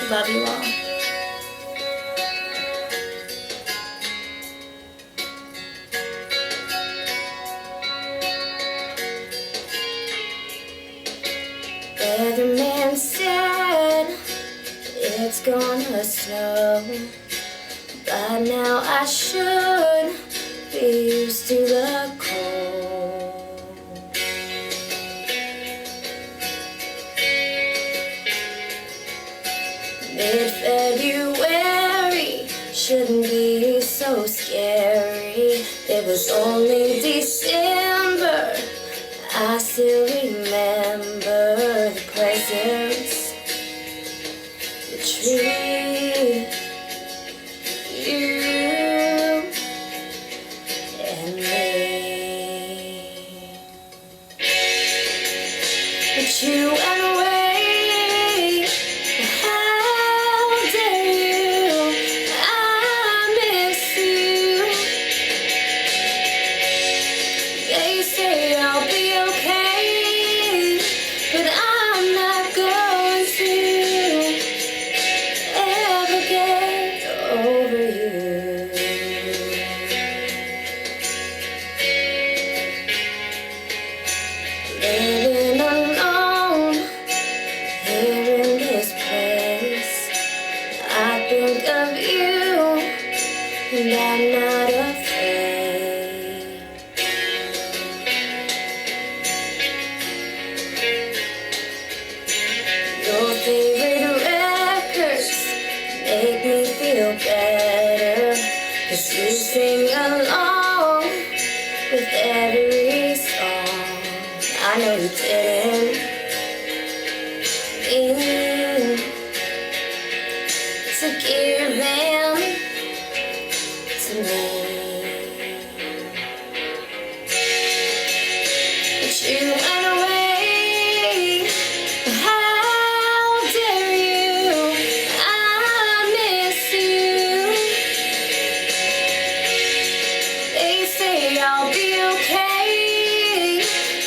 Love you all. Weatherman said it's gonna snow. By now I should be used to the cold. Mid-February shouldn't be so scary. It was only December. I still remember the presents, the tree, you and me. But you went away. How dare you? I miss you. They say I'll be okay, but I'm not going to ever get over you. Living alone here in this place, I think of you and I'm not afraid. Your favorite records make me feel better, 'cause you sing along with every song. I know you didn't mean to give them to me, but you went away. How dare you? I miss you. They say I'll be okay,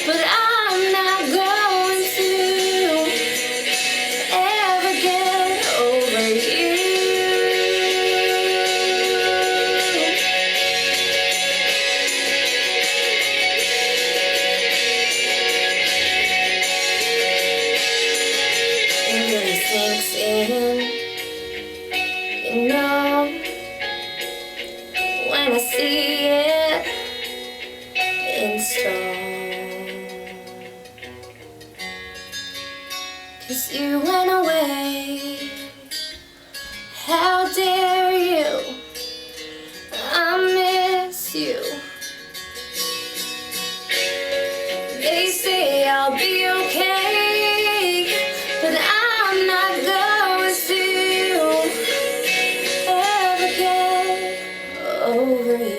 but I'm not going to ever get over you. It really sinks in, you know, when I see it in stone. 'Cause you went away. How dare you? I miss you. They say I'll be okay, but I'm not going to ever get over you.